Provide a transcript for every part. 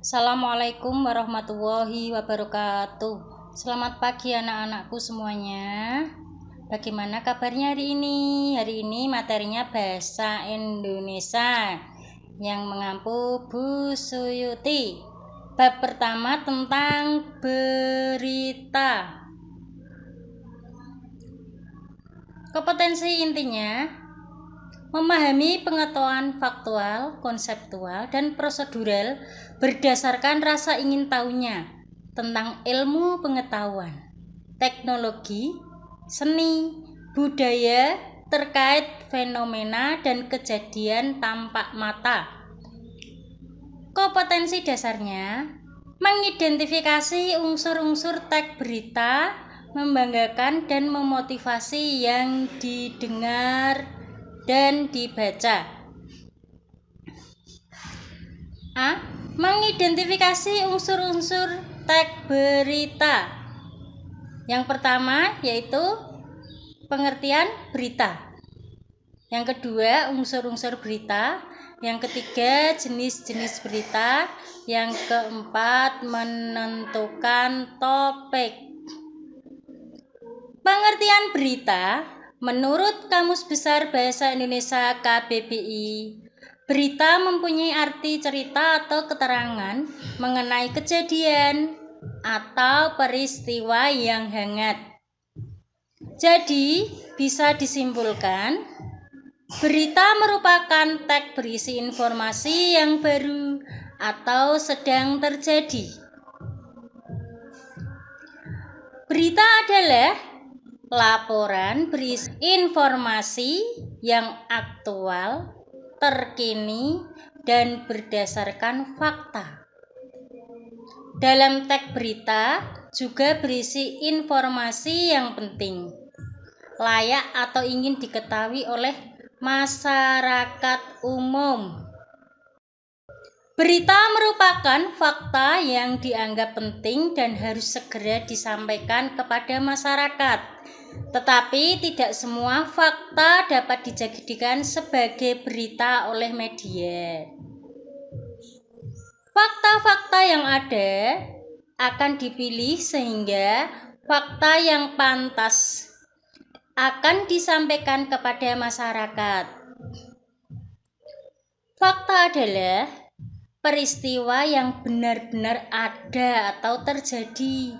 Assalamualaikum warahmatullahi wabarakatuh. Selamat pagi anak-anakku semuanya. Bagaimana kabarnya hari ini? Hari ini materinya bahasa Indonesia yang mengampu Bu Suyuti. Bab pertama tentang berita. Kompetensi intinya memahami pengetahuan faktual, konseptual, dan prosedural berdasarkan rasa ingin tahunya tentang ilmu pengetahuan, teknologi, seni, budaya terkait fenomena dan kejadian tampak mata. Kompetensi dasarnya mengidentifikasi unsur-unsur teks berita, membanggakan dan memotivasi yang didengar dan dibaca. A. Mengidentifikasi unsur-unsur teks berita. Yang pertama yaitu pengertian berita. Yang kedua unsur-unsur berita. Yang ketiga jenis-jenis berita. Yang keempat menentukan topik. Pengertian berita menurut Kamus Besar Bahasa Indonesia KBBI, berita mempunyai arti cerita atau keterangan mengenai kejadian atau peristiwa yang hangat. Jadi, bisa disimpulkan, berita merupakan teks berisi informasi yang baru atau sedang terjadi. Berita adalah laporan berisi informasi yang aktual, terkini, dan berdasarkan fakta. Dalam teks berita juga berisi informasi yang penting, layak atau ingin diketahui oleh masyarakat umum. Berita merupakan fakta yang dianggap penting dan harus segera disampaikan kepada masyarakat. Tetapi tidak semua fakta dapat dijadikan sebagai berita oleh media. Fakta-fakta yang ada akan dipilih sehingga fakta yang pantas akan disampaikan kepada masyarakat. Fakta adalah peristiwa yang benar-benar ada atau terjadi,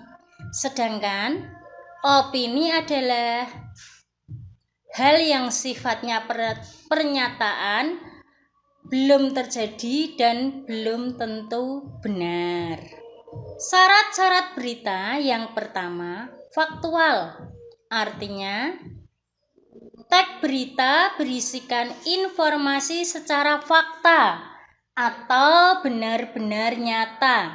sedangkan opini adalah hal yang sifatnya pernyataan, belum terjadi dan belum tentu benar. Syarat-syarat berita yang pertama, faktual, artinya teks berita berisikan informasi secara fakta atau benar-benar nyata.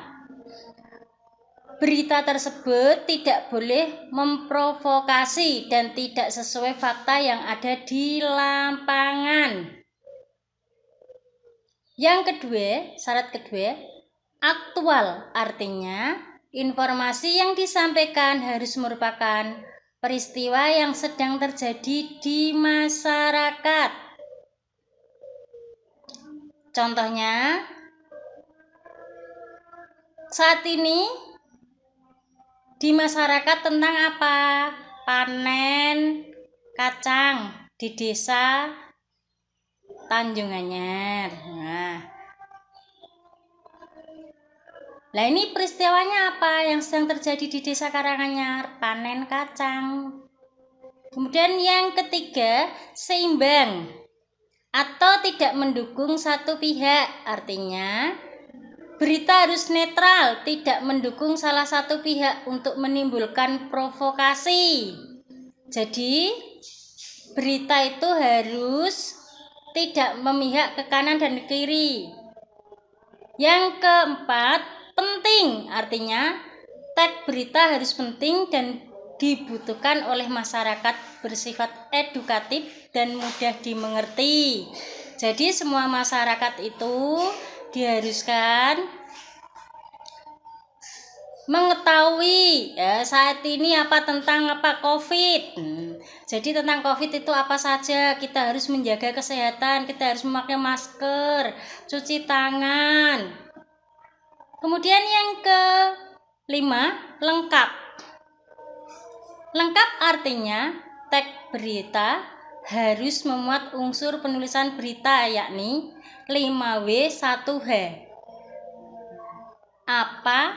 Berita tersebut tidak boleh memprovokasi dan tidak sesuai fakta yang ada di lapangan. Yang kedua, syarat kedua, aktual, artinya informasi yang disampaikan harus merupakan peristiwa yang sedang terjadi di masyarakat. Contohnya, saat ini di masyarakat tentang apa? Panen kacang di desa Tanjung Anyar. Nah, ini peristiwanya apa yang sedang terjadi di desa Karanganyar? Panen kacang. Kemudian yang ketiga, seimbang atau tidak mendukung satu pihak, artinya berita harus netral, tidak mendukung salah satu pihak untuk menimbulkan provokasi. Jadi, berita itu harus tidak memihak ke kanan dan ke kiri. Yang keempat, penting, artinya teks berita harus penting dan dibutuhkan oleh masyarakat, bersifat edukatif dan mudah dimengerti. Jadi semua masyarakat itu diharuskan mengetahui saat ini apa tentang COVID. Jadi tentang COVID itu apa saja, kita harus menjaga kesehatan, kita harus memakai masker, cuci tangan. Kemudian yang kelima, lengkap. Lengkap artinya teks berita harus memuat unsur penulisan berita, yakni 5W 1H. Apa,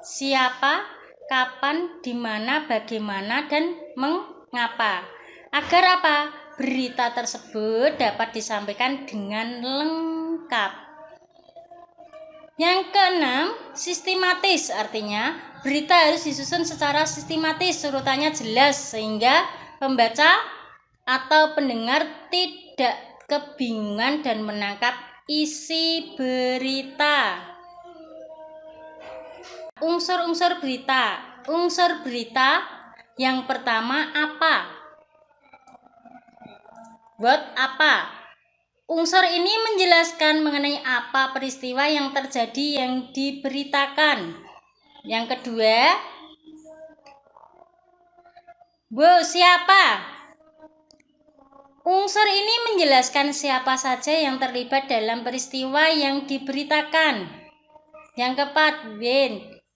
siapa, kapan, di mana, bagaimana, dan mengapa. Agar apa? Berita tersebut dapat disampaikan dengan lengkap. Yang keenam, sistematis, artinya berita harus disusun secara sistematis, urutannya jelas sehingga pembaca atau pendengar tidak kebingungan dan menangkap isi berita. Unsur-unsur berita. Unsur berita yang pertama apa? Buat apa? Unsur ini menjelaskan mengenai apa peristiwa yang terjadi yang diberitakan. Yang kedua, siapa? Unsur ini menjelaskan siapa saja yang terlibat dalam peristiwa yang diberitakan. Yang keempat,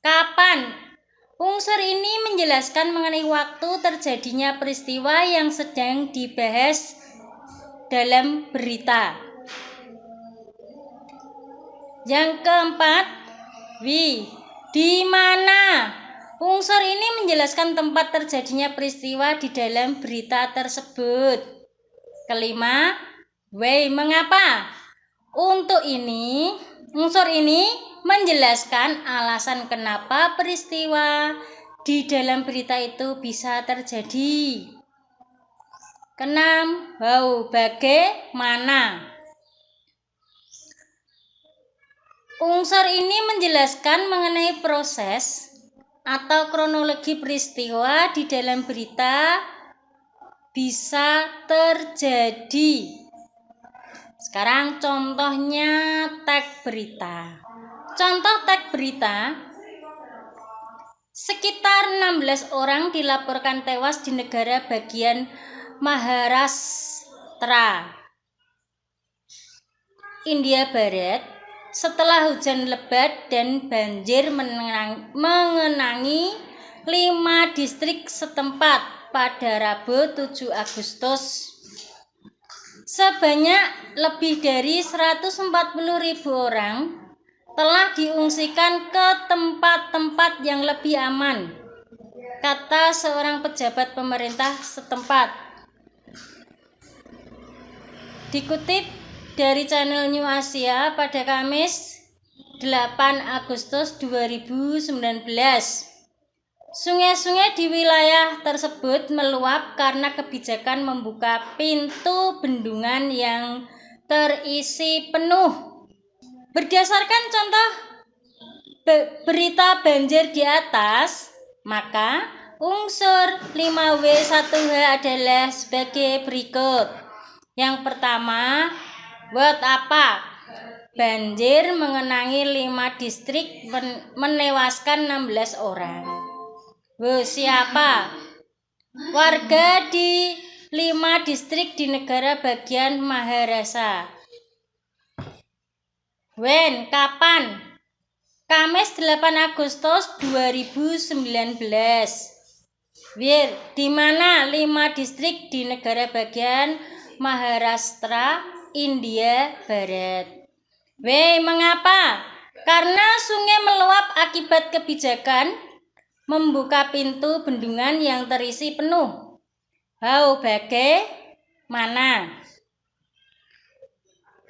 kapan? Unsur ini menjelaskan mengenai waktu terjadinya peristiwa yang sedang dibahas dalam berita. Yang keempat, di mana? Unsur ini menjelaskan tempat terjadinya peristiwa di dalam berita tersebut. Kelima, mengapa? Unsur ini menjelaskan alasan kenapa peristiwa di dalam berita itu bisa terjadi. Keenam, bagaimana? Unsur ini menjelaskan mengenai proses atau kronologi peristiwa di dalam berita bisa terjadi. Sekarang contohnya teks berita. Contoh teks berita, sekitar 16 orang dilaporkan tewas di negara bagian Maharashtra, India Barat, setelah hujan lebat dan banjir mengenangi 5 distrik setempat pada Rabu 7 Agustus. Sebanyak lebih dari 140.000 orang telah diungsikan ke tempat-tempat yang lebih aman, kata seorang pejabat pemerintah setempat. Dikutip dari channel New Asia pada Kamis 8 Agustus 2019, sungai-sungai di wilayah tersebut meluap karena kebijakan membuka pintu bendungan yang terisi penuh. Berdasarkan contoh berita banjir di atas, maka unsur 5W 1H adalah sebagai berikut. Yang pertama, buat apa? Banjir mengenangi 5 distrik menewaskan 16 orang. Siapa? Warga di 5 distrik di negara bagian Maharashtra. Kapan? Kamis 8 Agustus 2019. Di mana 5 distrik di negara bagian Maharashtra, India Barat. Mengapa? Karena sungai meluap akibat kebijakan membuka pintu bendungan yang terisi penuh. Bagaimana?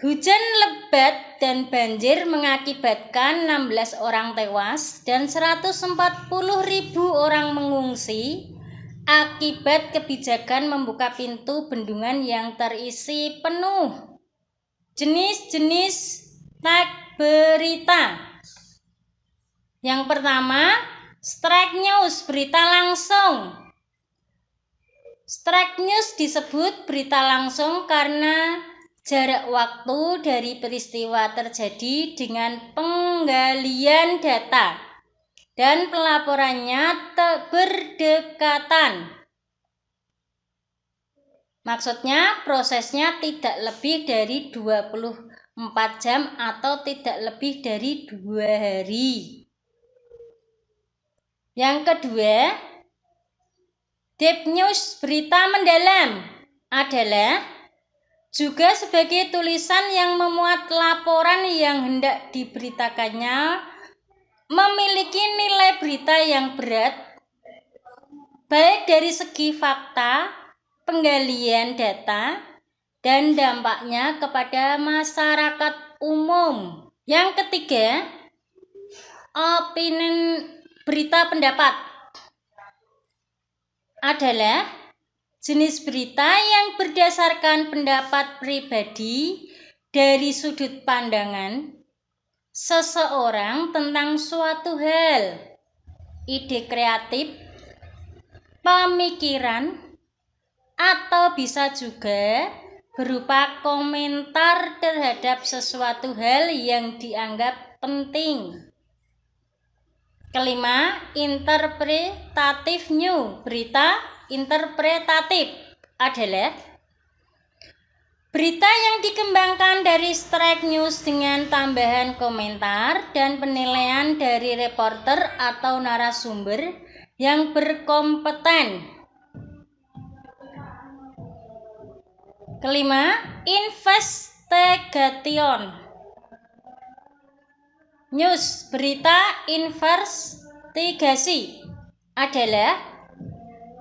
Hujan lebat dan banjir mengakibatkan 16 orang tewas dan 140.000 orang mengungsi akibat kebijakan membuka pintu bendungan yang terisi penuh. Jenis-jenis teks berita. Yang pertama, strike news, berita langsung. Strike news disebut berita langsung karena jarak waktu dari peristiwa terjadi dengan penggalian data dan pelaporannya berdekatan. Maksudnya prosesnya tidak lebih dari 24 4 jam atau tidak lebih dari 2 hari. Yang kedua, deep news berita mendalam adalah juga sebagai tulisan yang memuat laporan yang hendak diberitakannya, memiliki nilai berita yang berat, baik dari segi fakta, penggalian data, dan dampaknya kepada masyarakat umum. Yang ketiga, opini berita pendapat adalah jenis berita yang berdasarkan pendapat pribadi dari sudut pandangan seseorang tentang suatu hal, ide kreatif, pemikiran, atau bisa juga berupa komentar terhadap sesuatu hal yang dianggap penting. Kelima, interpretatif news. Berita interpretatif adalah berita yang dikembangkan dari straight news dengan tambahan komentar dan penilaian dari reporter atau narasumber yang berkompeten. Kelima, investigation news. Berita investigasi adalah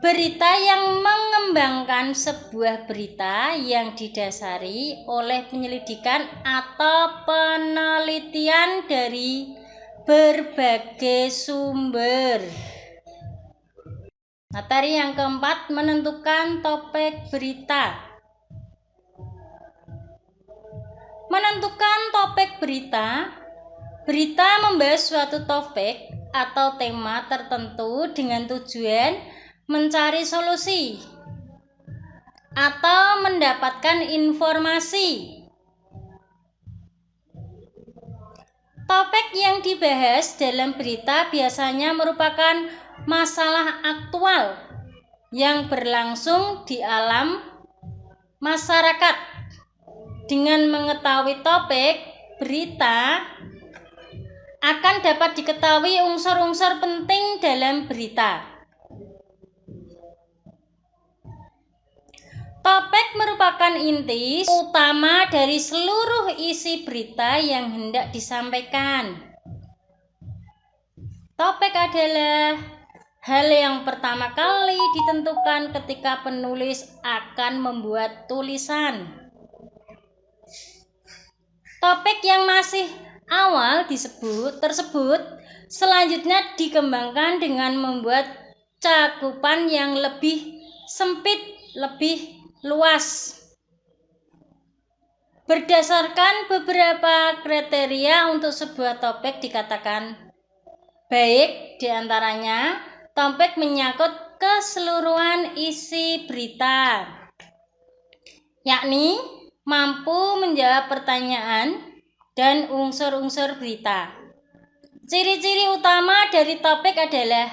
berita yang mengembangkan sebuah berita yang didasari oleh penyelidikan atau penelitian dari berbagai sumber. Materi yang keempat, menentukan topik berita. Menentukan topik berita. Berita membahas suatu topik atau tema tertentu dengan tujuan mencari solusi atau mendapatkan informasi. Topik yang dibahas dalam berita biasanya merupakan masalah aktual yang berlangsung di alam masyarakat. Dengan mengetahui topik berita, akan dapat diketahui unsur-unsur penting dalam berita. Topik merupakan inti utama dari seluruh isi berita yang hendak disampaikan. Topik adalah hal yang pertama kali ditentukan ketika penulis akan membuat tulisan. Topik yang masih awal tersebut selanjutnya dikembangkan dengan membuat cakupan yang lebih sempit, lebih luas. Berdasarkan beberapa kriteria untuk sebuah topik dikatakan baik, diantaranya topik menyangkut keseluruhan isi berita, yakni mampu menjawab pertanyaan dan unsur-unsur berita. Ciri-ciri utama dari topik adalah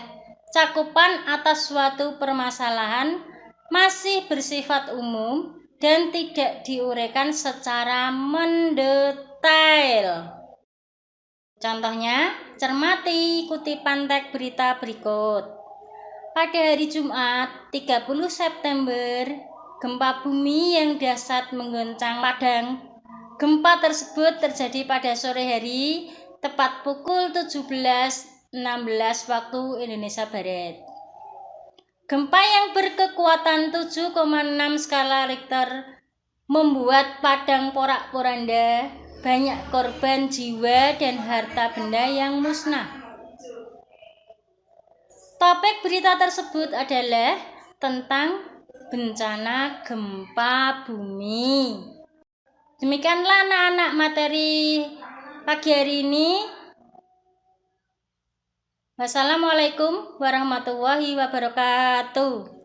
cakupan atas suatu permasalahan masih bersifat umum dan tidak diuraikan secara mendetail. Contohnya, cermati kutipan teks berita berikut. Pada hari Jumat, 30 September, gempa bumi yang dahsyat mengguncang Padang. Gempa tersebut terjadi pada sore hari, tepat pukul 17.16 waktu Indonesia Barat. Gempa yang berkekuatan 7,6 skala Richter membuat Padang porak-poranda, banyak korban jiwa dan harta benda yang musnah. Topik berita tersebut adalah tentang bencana gempa bumi. Demikianlah anak-anak materi pagi hari ini. Wassalamualaikum warahmatullahi wabarakatuh.